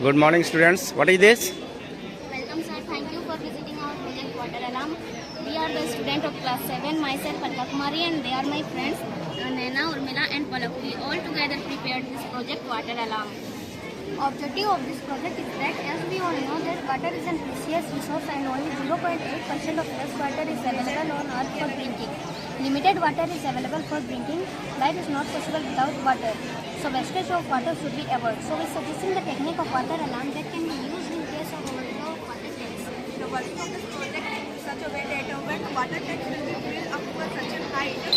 Good morning, students. What is this? Welcome, sir. Thank you for visiting our project Water Alarm. We are the student of class 7, myself Alka Kumari, and they are my friends Naina, Urmila and Palak. We all together prepared this project Water Alarm. Objective of this project is that as we all know that water is a precious resource and only 0.8% of fresh water is available on earth for drinking. Limited water is available for drinking. Life is not possible without water. So wastage of water should be avoided. So we are suggesting the technique of water alarm that can be used in case of overflow of water tanks. The working of this project in such a way that when the water tank will be filled up to such a height, it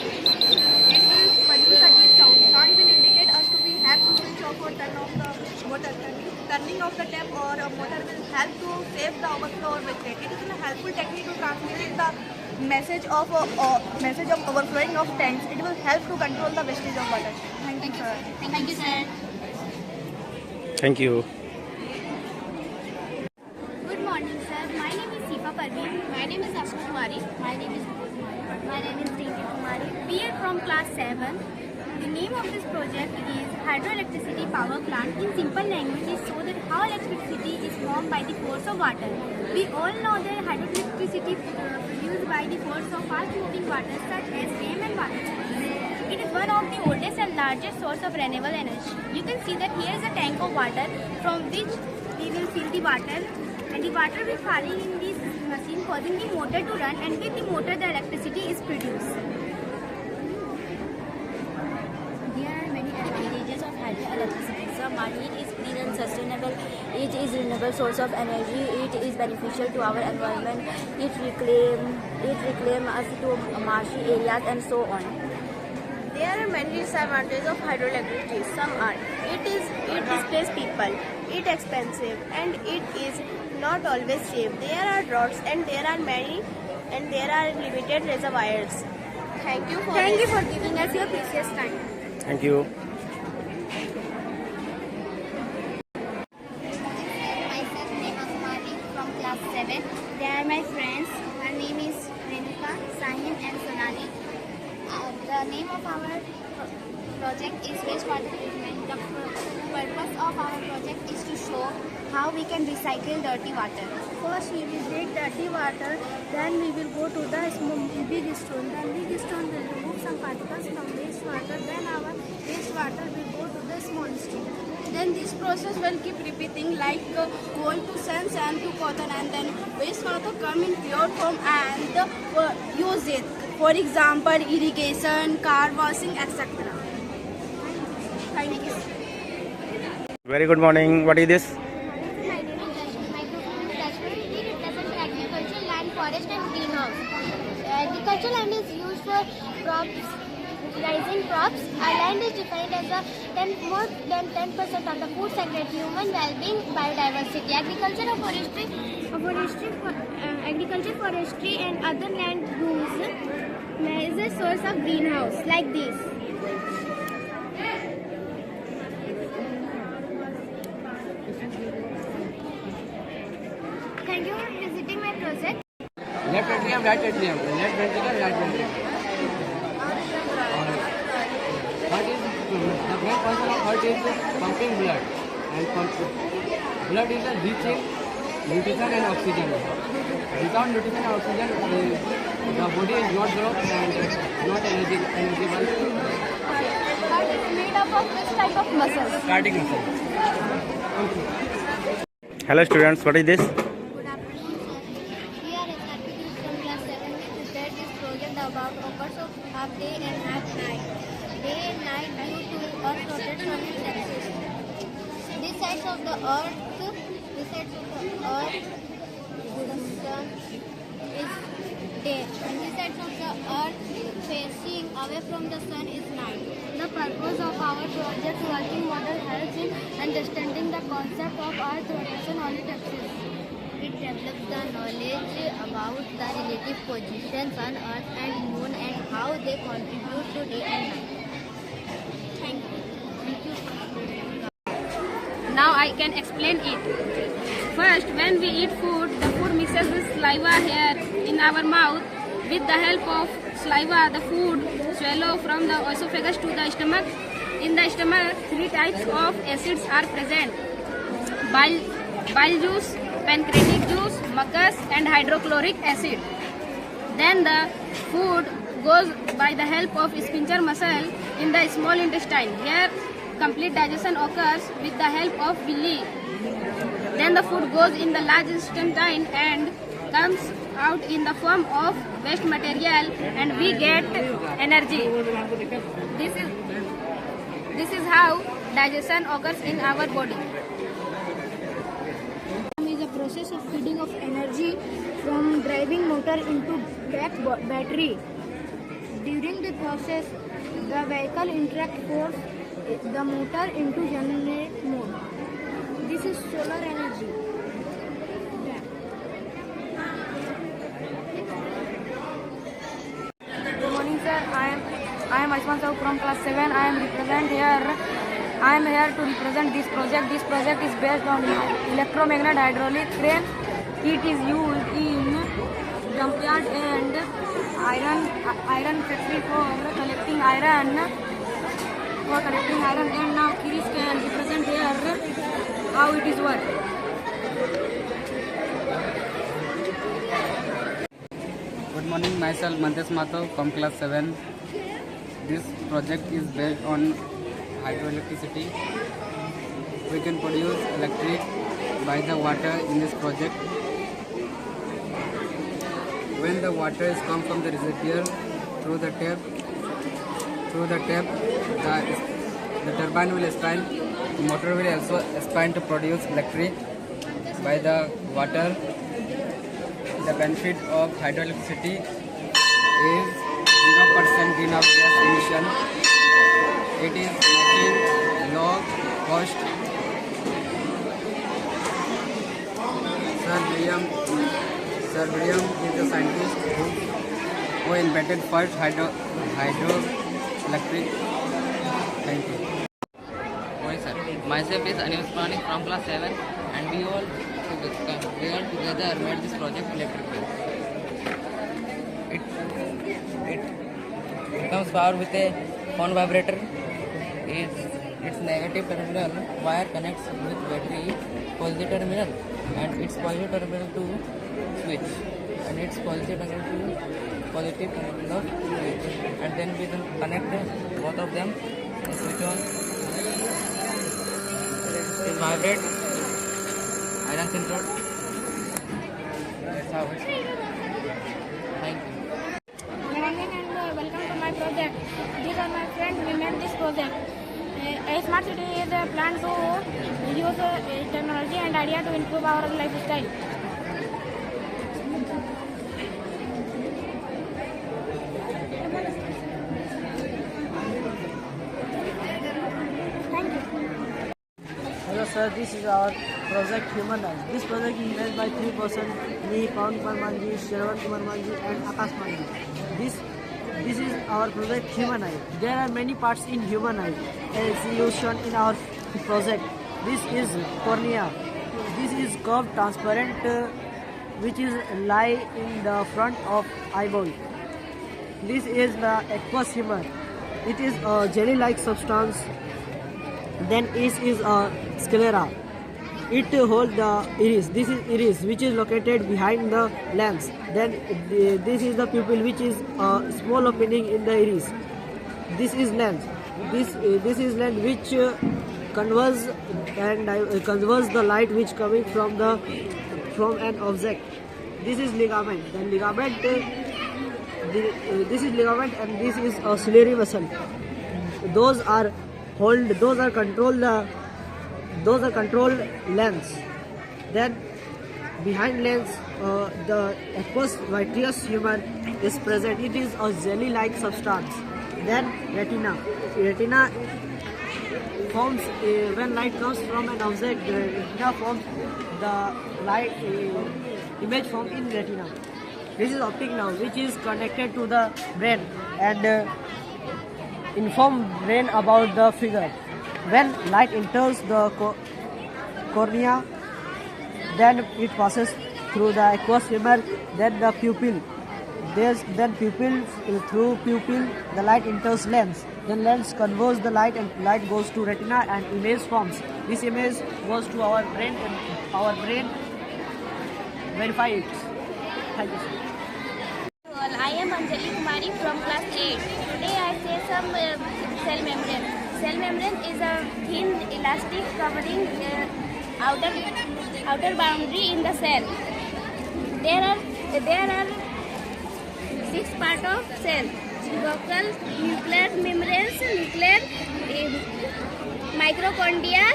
will produce a deep sound. Sound will indicate us to we have to switch off or turn off the water. Turning off the tap or a motor will help to save the overflow or wastage. It is a helpful technique to transmit the message of overflowing of tanks. It will help to control the wastage of water. Thank you, sir. Thank you, sir. Thank you. Good morning, sir. My name is Sifa Parveen. My name is Ashu Kumari. My name is Tinky Kumari. We are from class 7. The name of this project is Hydroelectricity Power Plant. In simple language, it shows that how electricity is formed by the force of water. We all know that hydroelectricity produced by the force of fast-moving water such as steam and water. It is one of the oldest and largest source of renewable energy. You can see that here is a tank of water from which we will fill the water, and the water will falling in this machine causing the motor to run, and with the motor the electricity is produced. There are many advantages of hydroelectricity. Some are it is clean and sustainable, it is renewable source of energy, it is beneficial to our environment, it reclaim us to marshy areas and so on. There are many disadvantages of hydroelectricity. Some are it displaces people, it expensive, and it is not always safe. There are droughts and there are limited reservoirs. Thank you for giving us your precious time. Thank you. Myself, Neha Kumari from class 7. They are my friends. Her name is Renuka, Sahim and Sonali. The name of our project is wastewater treatment. The purpose of our project is to show how we can recycle dirty water. First we will take dirty water, then we will go to the big stone. Then big stone will remove some particles from wastewater. Then our wastewater will go to the small stone. Then this process will keep repeating like coal to sand, sand to cotton, and then wastewater come in pure form and use it. For example, irrigation, car washing, etc. Thank you. Very good morning. What is this? My name is Dashmi. My group name is Dashmi. We represent agriculture, land, forest and greenhouse. Agriculture land is used for rising crops. Our land is defined as more than 10% of the food security, human well-being, biodiversity. Agriculture, forestry and other land use is a source of greenhouse like this. Thank you for visiting my project. Left atrium, right atrium, left ventricle, right ventricle. Heart is the main function of heart is pumping blood, and blood is reaching nutrition and oxygen. Without nutrition and oxygen, the body is not growth and not energizable. Heart is made up of which type of muscles? Cardiac muscle. Hello, students. What is this? Good afternoon, sir. We are executives from class 7. We prepared this project about occurs of half day and half night. Day and night due to Earth rotates on its axis. This sides of the Earth, the sun is day, and this sides of the Earth facing away from the sun is night. The purpose of our project working model helps in understanding the concept of Earth rotation on its axis. It develops the knowledge about the relative positions on Earth and Moon and how they contribute to day and night. Thank you. Now I can explain it. First, when we eat food, the food mixes with saliva here in our mouth. With the help of saliva, the food swallow from the esophagus to the stomach. In the stomach, 3 types of acids are present. bile juice, pancreatic juice, mucus and hydrochloric acid. Then the food goes by the help of sphincter muscle in the small intestine. Here complete digestion occurs with the help of villi. Then the food goes in the large intestine and comes out in the form of waste material and we get energy. This is how digestion occurs in our body. Is a process of feeding of energy from driving motor into battery. During the process, the vehicle interact force the motor into generate mode. This is solar energy. Good morning, sir. I am Ashman Sahu from class 7. I am here to represent this project. This project is based on electromagnet hydraulic crane. It is used in junkyard and iron factory for collecting iron. And now Kiris can represent here how it is worked. Good morning, myself Mantesh Mato from class 7. This project is based on hydroelectricity. We can produce electric by the water in this project. When the water is come from the reservoir through the tap, the turbine will spin. The motor will also spin to produce electric by the water. The benefit of hydroelectricity is 0% greenhouse gas emission. It is making low cost. Sir William is the scientist who invented first hydroelectric. Thank you. Morning, sir. Myself is Anil Prani from class 7 and we all together made this project electrical. It comes power with a phone vibrator. Its negative terminal wire connects with battery positive terminal and its positive terminal to switch and its positive terminal to positive terminal of switch, and then we will connect both of them and switch on. It vibrate iron central. That's how it is. Thank you. Good morning and welcome to my project. These are my friends. We made this project. A smart city is a plan to use technology and idea to improve our lifestyle. Hello sir, this is our project Human Eye. This project is made by 3 persons, me, Pawan Kumar Manji, Shravan Kumar Manji and Akash Manji. This is our project Human Eye. There are many parts in human eye as is shown in our project. This is cornea. This is curved transparent which is lie in the front of eyeball. This is the aqueous humor. It is a jelly-like substance. Then is a sclera. It holds the iris. This is iris which is located behind the lens. Then this is the pupil which is a small opening in the iris. This is lens. This is lens which converts the light which coming from an object. This is ligament. Then ligament. This is ligament and this is a ciliary muscle. Those are controlled lens. Then behind lens the aqueous vitreous humor is present. It is a jelly-like substance. Then retina forms when light comes from an object. The retina forms the light image formed in retina. This is optic nerve which is connected to the brain and inform brain about the figure. When light enters the cornea, then it passes through the aqueous humor, then the pupil. then through pupil, the light enters lens. Then lens converts the light and light goes to retina and image forms. This image goes to our brain and our brain verify it. Thank you, sir. I am Anjali Kumari from class 8. Today I say some cell membrane. Cell membrane is a thin elastic covering outer boundary in the cell. There are 6 parts of cell: buccal, nuclear membranes, nuclear, mitochondria,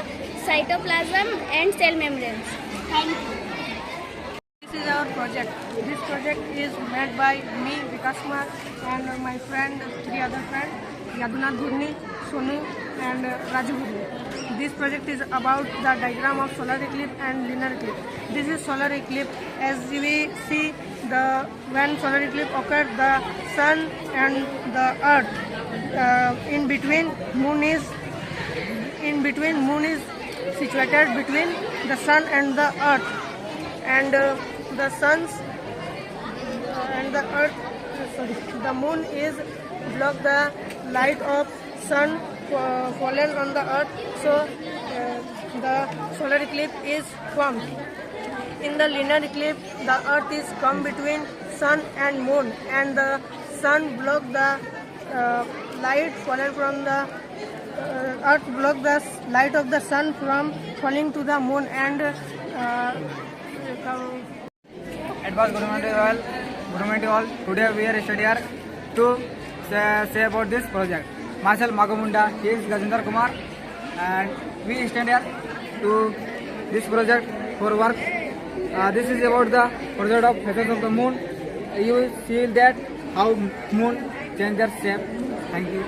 cytoplasm, and cell membranes. Thank you. This is our project. This project is made by me, Vikas Kumar, and my friend, 3 other friends, Yadunath Ghurni, Sonu, and Raju Ghurni. This project is about the diagram of solar eclipse and lunar eclipse. This is solar eclipse. As we see, when solar eclipse occurs, the sun and the earth in between moon is situated between the sun and the earth, and the moon is block the light of sun fallen on the earth, so the solar eclipse is formed. In the lunar eclipse, the earth is come between sun and moon, and the sun block the light fallen from the earth block the light of the sun from falling to the moon, and Advanced Government Hall. Today we are studying here to say about this project. Myself Magamunda, he is Gajendra Kumar, and we stand here to this project for work. This is about the project of phases of the moon. You will see that how moon change their shape. Thank you.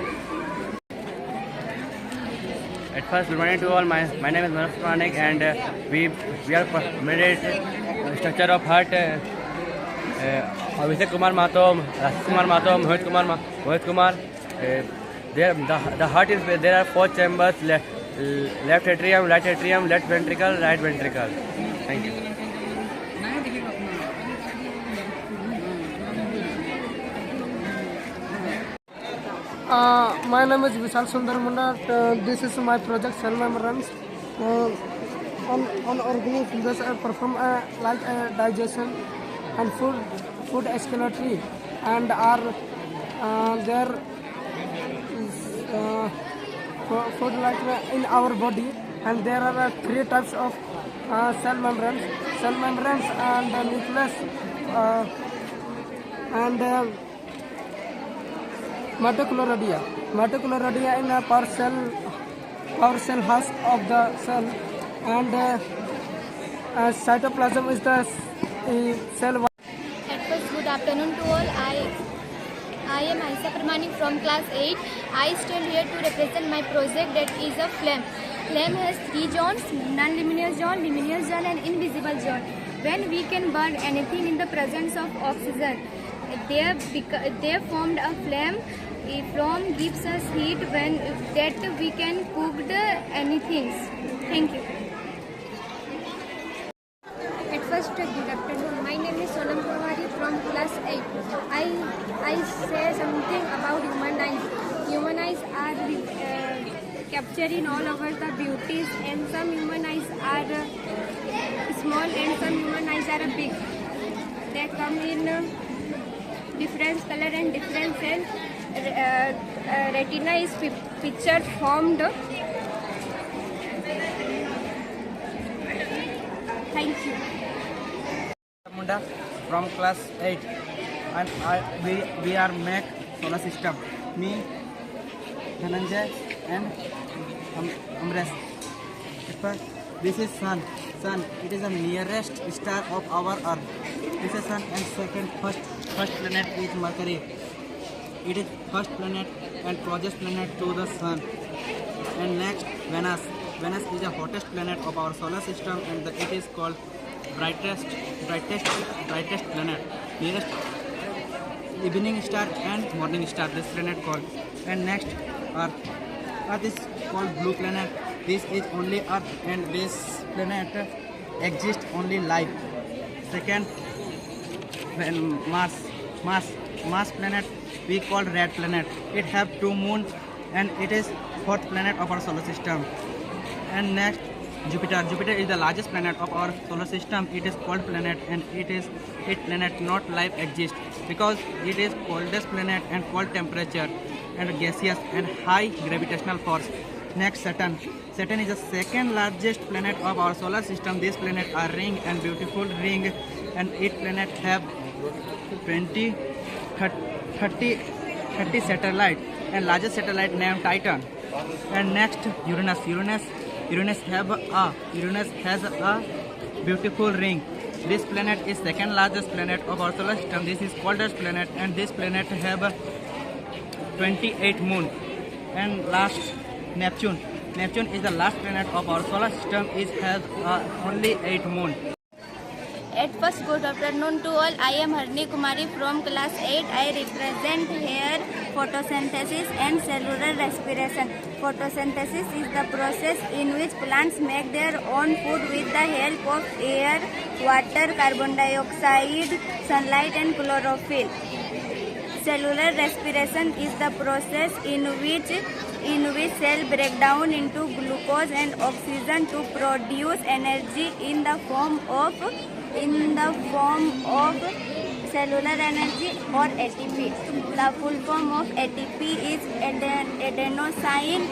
At first, good morning to all. My name is Manoj Manik, and we are made structure of heart. Abhishek Kumar Mahato, Rajesh Kumar Mahato, Mohit Kumar. The heart is there are 4 chambers: left atrium, right atrium, left ventricle, right ventricle. Thank you. My name is Vishal Sundar Munda. This is my project cell membranes. On organisms that perform like digestion and food excretory, and are there food like in our body. And there are 3 types of cell membranes and nucleus and mitochondria in a power cell house of the cell, and cytoplasm is the cell. At first, good afternoon to all. I am Aisha Parmani from class 8. I stand here to represent my project, that is a flame. Flame has 3 zones: non-luminous zone, luminous zone, and invisible zone. When we can burn anything in the presence of oxygen, they formed a flame. A flame gives us heat when that we can cook anything. Thank you. At first, good afternoon. My name is Sonam Pawari from class 8. I say something about human eyes. Human eyes are capturing all over the beauties, and some human eyes are small and some human eyes are big. They come in different color and different cells. Retina is picture formed. Thank you. Munda from class 8, and we are make solar system. Me, Dhananjay, and Amresh. This is sun. It is the nearest star of our Earth. This is sun, and first planet is Mercury. It is first planet and closest planet to the sun. And next, Venus. Venus is the hottest planet of our solar system, and it is called brightest planet. Nearest evening star and morning star, this planet called. And next, Earth. Earth is called blue planet. This is only Earth, and this planet exists only life. Second, when Mars. mass planet we call red planet. It have 2 moons and it is 4th planet of our solar system. And next, Jupiter. Jupiter is the largest planet of our solar system. It is cold planet and it planet not life exists because it is coldest planet and cold temperature and gaseous and high gravitational force. Next, Saturn. Saturn is the second largest planet of our solar system. This planet are ring and beautiful ring, and each planet have 30 satellite and largest satellite named Titan. And next, Uranus. Uranus has a beautiful ring. This planet is second largest planet of our solar system. This is coldest planet, and this planet have 28 moon. And last, Neptune. Neptune is the last planet of our solar system. It has only 8 moon. At first, good afternoon to all. I am Harni Kumari from class 8. I represent here photosynthesis and cellular respiration. Photosynthesis is the process in which plants make their own food with the help of air, water, carbon dioxide, sunlight and chlorophyll. Cellular respiration is the process in which cell break down into glucose and oxygen to produce energy in the form of cellular energy or ATP. The full form of ATP is adenosine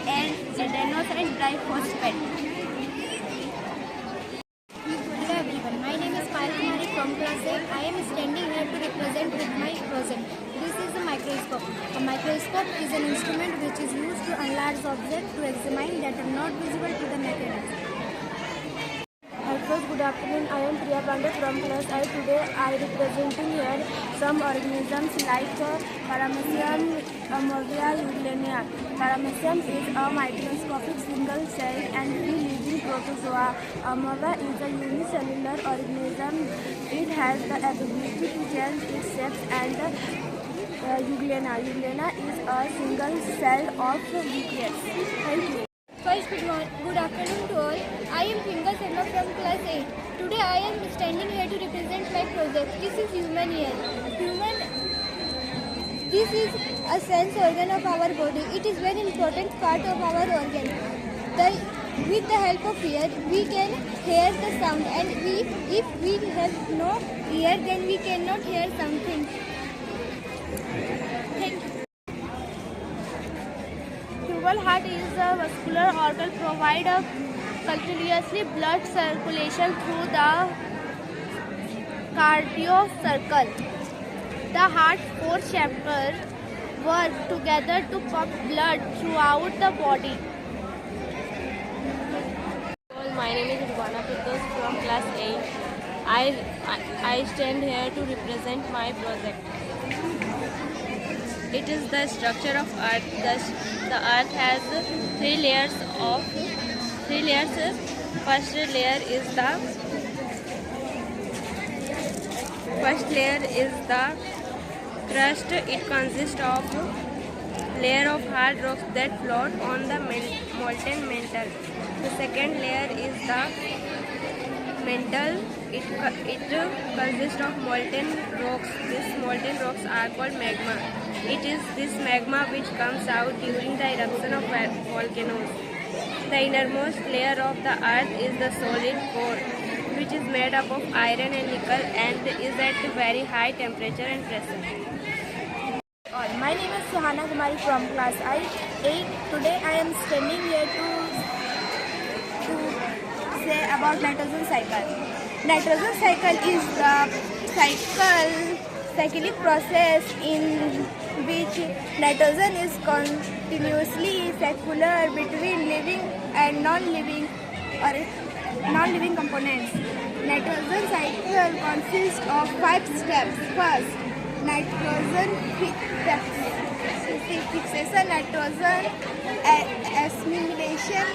triphosphate. Hello everyone, my name is Payal Kumari from class 8. I am standing here to represent with my project. This is a microscope. A microscope is an instrument which is used to enlarge objects to examine that are not visible to the naked eye. First, good afternoon. I am Priya Pandey from class 8. Today I am representing here some organisms like Paramecium amoeba euglena. Paramecium is a microscopic single-celled and free-living protozoa. Amoeba is a unicellular organism. It has the ability to change its shape, and euglena is a single-celled of nucleus. Thank you. First, good afternoon to all. I am Pinka Sharma from class 8. Today I am standing here to represent my project. This is human ear. This is a sense organ of our body. It is very important part of our organ. With the help of ear, we can hear the sound, and if we have no ear, then we cannot hear something. Thank you. Human heart is a muscular organ provide a continuously blood circulation through the cardiocircle. The heart's 4 chambers work together to pump blood throughout the body. My name is Rubana Firdaus from class 8. I stand here to represent my project. It is the structure of Earth. The Earth has 3 layers. First layer is the crust. It consists of layer of hard rocks that float on the molten mantle. The second layer is the mantle. It consists of molten rocks. These molten rocks are called magma. It is this magma which comes out during the eruption of volcanoes. The innermost layer of the earth is the solid core, which is made up of iron and nickel and is at very high temperature and pressure. My name is Suhana Kumari from class 8. Today I am standing here to say about nitrogen cycle. Nitrogen cycle is the cyclic process in which nitrogen is continuously circular between living and non-living components. Nitrogen cycle consists of 5 steps. First, nitrogen fixation, nitrogen assimilation,